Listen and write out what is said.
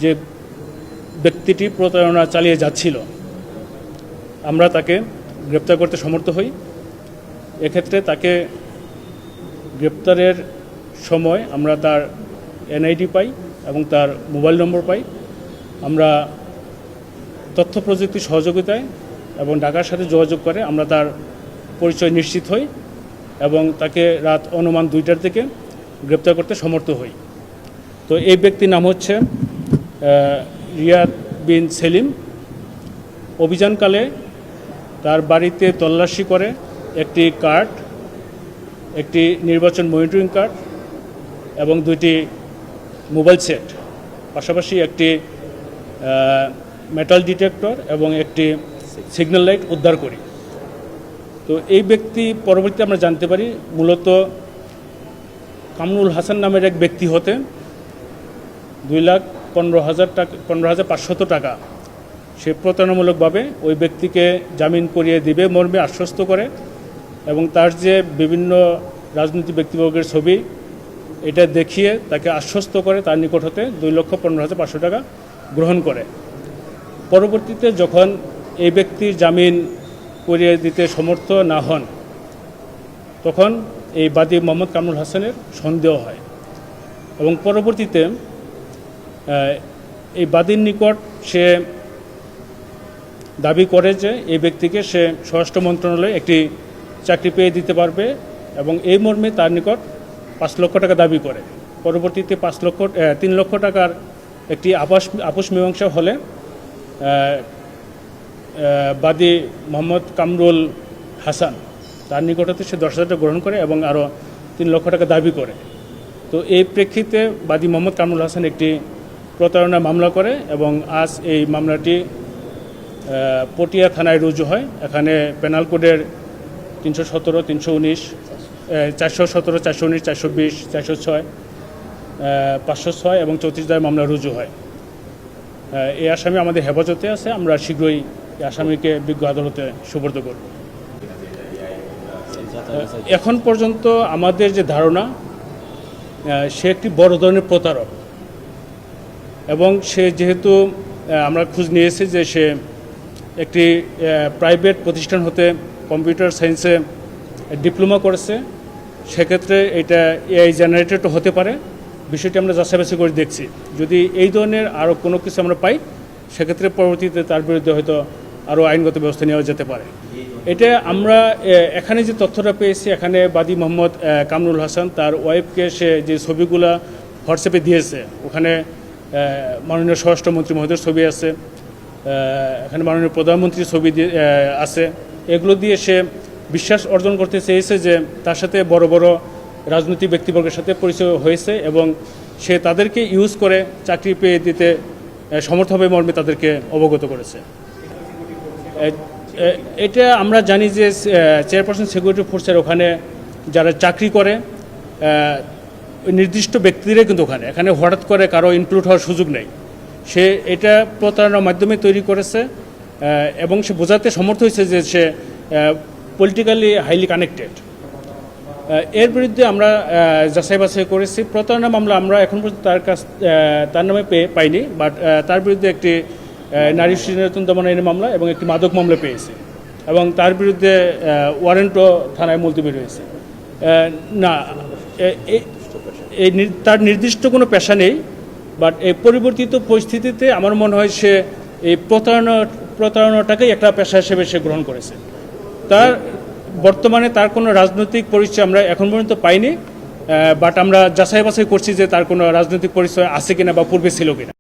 যে ব্যক্তিটি প্রতারণা চালিয়ে যাচ্ছিল, আমরা তাকে গ্রেপ্তার করতে সমর্থ হই। এক্ষেত্রে তাকে গ্রেপ্তারের সময় আমরা তার এনআইডি পাই এবং তার মোবাইল নম্বর পাই। আমরা তথ্য প্রযুক্তির সহযোগিতায় এবং ঢাকার সাথে যোগাযোগ করে আমরা তার পরিচয় নিশ্চিত হই এবং তাকে রাত অনুমান 2টার দিকে গ্রেপ্তার করতে সমর্থ হই। তো এই ব্যক্তির নাম হচ্ছে রিয়াদ বিন সেলিম। অভিযানকালে তার বাড়িতে তল্লাশি করে একটি কার্ড, একটি নির্বাচন মনিটরিং কার্ড এবং 2টি মোবাইল সেট, পাশাপাশি একটি মেটাল ডিটেক্টর এবং একটি সিগন্যাল লাইট উদ্ধার করি। তো এই ব্যক্তি পরবর্তীতে আমরা জানতে পারি মূলত কামরুল হাসান নামের এক ব্যক্তি হতে 2,15,500 টাকা সে প্রতারণামূলকভাবে ওই ব্যক্তিকে জামিন করিয়ে দিবে মর্মে আশ্বস্ত করে এবং তার যে বিভিন্ন রাজনৈতিক ব্যক্তিবর্গের ছবি এটা দেখিয়ে তাকে আশ্বস্ত করে তার নিকট হতে 2,15,500 টাকা গ্রহণ করে। পরবর্তীতে যখন এই ব্যক্তির জামিন করিয়ে দিতে সমর্থ না হন, তখন এই বাদী মোহাম্মদ কামরুল হাসানের সন্দেহ হয় এবং পরবর্তীতে এই বাদীর নিকট সে দাবি করে যে এই ব্যক্তিকে সে স্বরাষ্ট্র মন্ত্রণালয়ে একটি চাকরি পেয়ে দিতে পারবে এবং এই মর্মে তার নিকট 5 লক্ষ টাকা দাবি করে। পরবর্তীতে 3 লক্ষ টাকার একটি আপোষ মীমাংসা হলে বাদী মোহাম্মদ কামরুল হাসান তার নিকট হতে সে 10,000 টাকা গ্রহণ করে এবং আরও 3 লক্ষ টাকা দাবি করে। তো এই প্রেক্ষিতে বাদী মোহাম্মদ কামরুল হাসান একটি প্রতারণা মামলা করে এবং আজ এই মামলাটি পটিয়া থানায় রুজু হয়। এখানে পেনাল কোডের 317, 319, 417, 419, 420, 406, 506 এবং 34 ধারায় মামলা রুজু হয়। এই আসামি আমাদের হেফাজতে আছে। আমরা শীঘ্রই এই আসামিকে বিজ্ঞ আদালতে সুপর্দ করব। এখন পর্যন্ত আমাদের যে ধারণা, সে একটি বড় ধরনের প্রতারক এবং সে যেহেতু আমরা খোঁজ নিয়েছি যে সে একটি প্রাইভেট প্রতিষ্ঠান হতে কম্পিউটার সায়েন্সে ডিপ্লোমা করেছে, সেক্ষেত্রে এটা এআই জেনারেটেড হতে পারে। বিষয়টি আমরা যাচাই করে দেখছি। যদি এই ধরনের আরও কোনো কিছু আমরা পাই, সেক্ষেত্রে পরবর্তীতে তার বিরুদ্ধে হয়তো আরও আইনগত ব্যবস্থা নেওয়া যেতে পারে। এটা আমরা এখানে যে তথ্যটা পেয়েছি, এখানে বাদী মোহাম্মদ কামরুল হাসান তার ওয়াইফকে সে যে ছবিগুলো হোয়াটসঅ্যাপে দিয়েছে, ওখানে মাননীয় স্বরাষ্ট্রমন্ত্রী মহোদয়ের ছবি আছে, এখানে মাননীয় প্রধানমন্ত্রীর ছবি আছে। এগুলো দিয়ে সে বিশ্বাস অর্জন করতে চেয়েছে যে তার সাথে বড় বড় রাজনৈতিক ব্যক্তিবর্গের সাথে পরিচয় হয়েছে এবং সে তাদেরকে ইউজ করে চাকরি পেয়ে দিতে সমর্থ হবে মর্মে তাদেরকে অবগত করেছে। এটা আমরা জানি যে চেয়ারপারসন সিকিউরিটি ফোর্সের ওখানে যারা চাকরি করে নির্দিষ্ট ব্যক্তিরাই কিন্তু এখানে হঠাৎ করে কারো ইনক্লুড হওয়ার সুযোগ নেই। সে এটা প্রতারণার মাধ্যমে তৈরি করেছে এবং সে বোঝাতে সমর্থ হয়েছে যে সে পলিটিক্যালি হাইলি কানেক্টেড। এর বিরুদ্ধে আমরা যাচাই বাছাই করেছি। প্রতারণা মামলা আমরা এখন পর্যন্ত তার নামে পাইনি, বাট তার বিরুদ্ধে একটি নারী শিশু নির্যাতন দমন আইনের মামলা এবং একটি মাদক মামলা পেয়েছি এবং তার বিরুদ্ধে ওয়ারেন্টও থানায় মুলতবি রয়েছে। না, তার নির্দিষ্ট কোনো পেশা নেই, বাট এই পরিবর্তিত পরিস্থিতিতে আমার মনে হয় সে এই প্রতারণাটাকেই একটা পেশা হিসেবে সে গ্রহণ করেছে। তার বর্তমানে তার কোনো রাজনৈতিক পরিচয় আমরা এখন পর্যন্ত পাইনি, বাট আমরা যাচাই বাছাই করছি যে তার কোনো রাজনৈতিক পরিচয় আছে কিনা বা পূর্বে ছিল কিনা।